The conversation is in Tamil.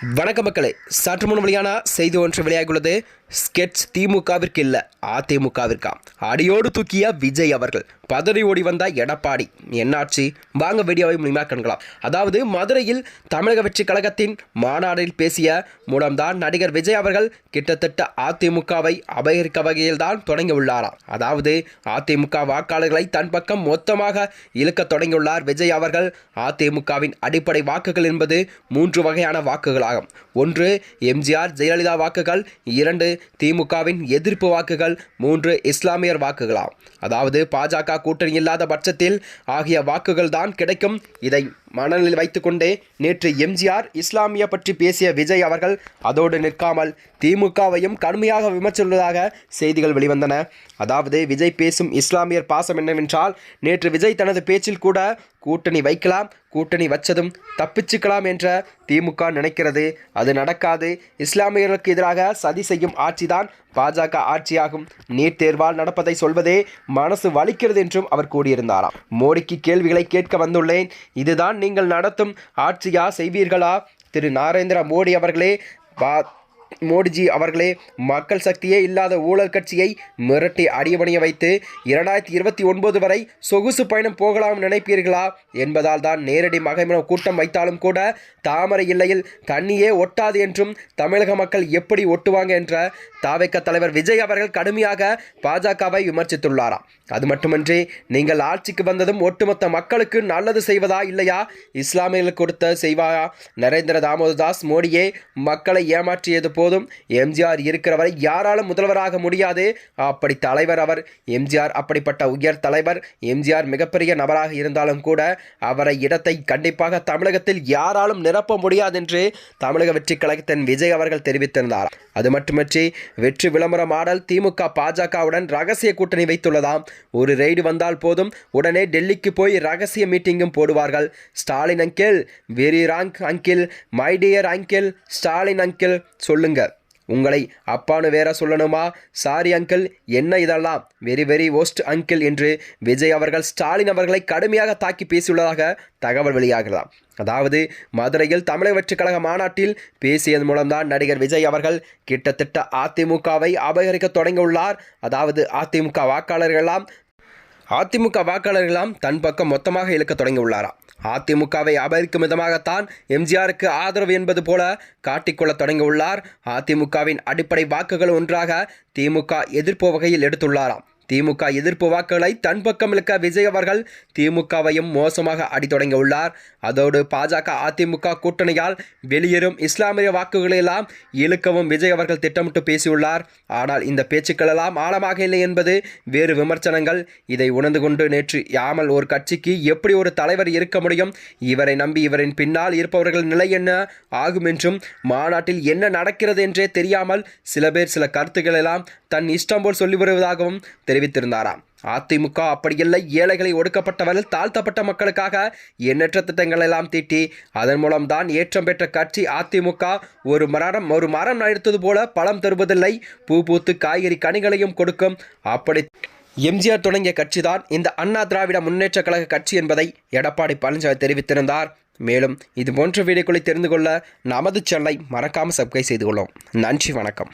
வணக்க மக்களே, சற்று முன் வெளியான செய்தி ஒன்று வெளியாகியுள்ளது. ஸ்கெட்ச் திமுகவிற்கு இல்லை, அதிமுகவிற்கா? அடியோடு தூக்கிய விஜய் அவர்கள், பதறி ஓடி வந்த எடப்பாடி, என்னாச்சு? வாங்க வீடியோவை மூலமாக காணலாம். அதாவது மதுரையில் தமிழக வெற்றி கழகத்தின் மாநாட்டில் பேசிய மூலம்தான் நடிகர் விஜய் அவர்கள் கிட்டத்தட்ட அதிமுகவை அபகரிக்க வகையில் தான் தொடங்கியுள்ளாராம். அதாவது அதிமுக வாக்காளர்களை தன் பக்கம் மொத்தமாக இழுக்க தொடங்கியுள்ளார் விஜய் அவர்கள். அதிமுகவின் அடிப்படை வாக்குகள் என்பது 3 வகையான வாக்குகளாகும். 1 எம்ஜிஆர் ஜெயலலிதா வாக்குகள், 2 திமுகவின் எதிர்ப்பு வாக்குகள், 3 இஸ்லாமியர் வாக்குகளாம். அதாவது பாஜக கூட்டணி இல்லாத பட்சத்தில் ஆகிய வாக்குகள் தான் கிடைக்கும். இதை மனநிலையில் வைத்துக்கொண்டே நேற்று எம்ஜிஆர் இஸ்லாமிய பற்றி பேசிய விஜய் அவர்கள் அதோடு நிற்காமல் திமுகவையும் கடுமையாக விமர்சித்துள்ளதாக செய்திகள் வெளிவந்தன. அதாவது விஜய் பேசும் இஸ்லாமியர் பாசம் என்னவென்றால், நேற்று விஜய் தனது பேச்சில் கூட கூட்டணி வைக்கலாம், கூட்டணி வச்சதும் தப்பிச்சுக்கலாம் என்ற திமுக நினைக்கிறது. அது நடக்காது. இஸ்லாமியர்களுக்கு எதிராக சதி செய்யும் ஆட்சிதான் பாஜக ஆட்சியாகும். நீட் தேர்வால் நடப்பதை சொல்வதே மனசு வலிக்கிறது என்றும் அவர் கூறியிருந்தாராம். மோடிக்கு கேள்விகளை கேட்க வந்துள்ளேன். இதுதான் நீங்கள் நடத்தும் ஆட்சியா செய்வீர்களா? திரு நரேந்திர மோடி அவர்களே, மோடிஜி அவர்களே, மக்கள் சக்தியே இல்லாத ஊழல் கட்சியை மிரட்டி அடியபணிய வைத்து 2029 வரை சொகுசு பயணம் போகலாம் நினைப்பீர்களா என்பதால் தான் நேரடி மகமின கூட்டம் வைத்தாலும் கூட தாமரை இல்லையில் தண்ணியே ஒட்டாது என்றும் தமிழக மக்கள் எப்படி ஒட்டுவாங்க என்ற தாவேக தலைவர் விஜய் அவர்கள் கடுமையாக பாஜகவை விமர்சித்துள்ளாராம். அது மட்டுமின்றி, நீங்கள் ஆட்சிக்கு வந்ததும் ஒட்டுமொத்த மக்களுக்கு நல்லது செய்வதா இல்லையா? இஸ்லாமியர்களுக்கு கொடுத்த செய்வாயா? நரேந்திர தாமோதர் மோடியே மக்களை ஏமாற்றியது போதும். எம்ஜிஆர் இருக்கிறவரை யாராலும் முதல்வராக முடியாது. அப்படி தலைவர் அவர். எம்ஜிஆர் அப்படிப்பட்ட உயர் தலைவர். எம்ஜிஆர் மிகப்பெரிய நபராக இருந்தாலும் கூட அவரை இடத்தை கண்டிப்பாக தமிழகத்தில் யாராலும் நிரப்ப முடியாது என்று தமிழக வெற்றி கழகத்தின் விஜய் அவர்கள் தெரிவித்திருந்தார். அது மட்டுமின்றி, வெற்றி விளம்பர மாடல் திமுக பாஜகவுடன் ரகசிய கூட்டணி வைத்துள்ளதாம். ஒரு ரெய்டு வந்தால் போதும், உடனே டெல்லிக்கு போய் ரகசிய மீட்டிங்கும் போடுவார்கள். Stalin uncle, very wrong uncle, my dear uncle, Stalin uncle சொல்லுங்க, உங்களை அப்பான்னு வேற சொல்லணுமா? சாரி அங்கிள், என்ன இதெல்லாம், வெரி வெரி ஒஸ்ட் அங்கிள் என்று விஜய் அவர்கள் ஸ்டாலின் அவர்களை கடுமையாக தாக்கி பேசியுள்ளதாக தகவல் வெளியாகிறதாம். அதாவது மதுரையில் தமிழக வெற்றி கழக மாநாட்டில் பேசியதன் மூலம்தான் நடிகர் விஜய் அவர்கள் கிட்டத்தட்ட அதிமுகவை அபகரிக்க தொடங்கியுள்ளார். அதாவது அதிமுக வாக்காளர்களாம் தன் பக்கம் மொத்தமாக இழுக்க தொடங்கியுள்ளாராம். அதிமுகவை அபகரிக்கும் விதமாகத்தான் எம்ஜிஆருக்கு ஆதரவு என்பது போல காட்டிக்கொள்ள தொடங்கியுள்ளார். அதிமுகவின் அடிப்படை வாக்குகள் ஒன்றாக திமுக எதிர்ப்பு வகையில் எடுத்துள்ளாராம். திமுக எதிர்ப்பு வாக்குகளை தன் பக்கம் இழுக்க விஜய் அவர்கள் திமுகவையும் மோசமாக அடி தொடங்கியுள்ளார். அதோடு பாஜக அதிமுக கூட்டணியால் வெளியேறும் இஸ்லாமிய வாக்குகளை எல்லாம் இழுக்கவும் விஜய் அவர்கள் திட்டமிட்டு பேசியுள்ளார். ஆனால் இந்த பேச்சுக்கள் எல்லாம் ஆழமாக இல்லை என்பது வேறு விமர்சனங்கள். இதை உணர்ந்து கொண்டு நேற்று யாமல் ஒரு கட்சிக்கு எப்படி ஒரு தலைவர் இருக்க முடியும்? இவரை நம்பி இவரின் பின்னால் இருப்பவர்கள் நிலை என்ன ஆகும் என்றும், மாநாட்டில் என்ன நடக்கிறது என்றே தெரியாமல் சில பேர் சில கருத்துக்கள் எல்லாம் தன் இஷ்டம் போல் சொல்லி வருவதாகவும் தெரிவித்திருந்தாராம். அதிமுக அப்படியில்லை. ஏழைகளை, ஒடுக்கப்பட்டவர்கள், தாழ்த்தப்பட்ட மக்களுக்காக எண்ணற்ற திட்டங்கள் எல்லாம் தீட்டி அதன் மூலம் தான் ஏற்றம் பெற்ற கட்சி அதிமுக. ஒரு மரம் நடுத்தது போல பழம் தருவதில்லை, பூ பூத்து காய்கறி கனிகளையும் கொடுக்கும். அப்படி எம்ஜிஆர் தொடங்கிய கட்சிதான் இந்த அண்ணா திராவிட முன்னேற்ற கழக கட்சி என்பதை எடப்பாடி பழனிசாமி தெரிவித்திருந்தார். மேலும் இது போன்ற வீடியோக்களை தெரிந்து கொள்ள நமது சேனலை மறக்காமல் சப்ஸ்கிரைப் செய்து கொள்ளும். நன்றி, வணக்கம்.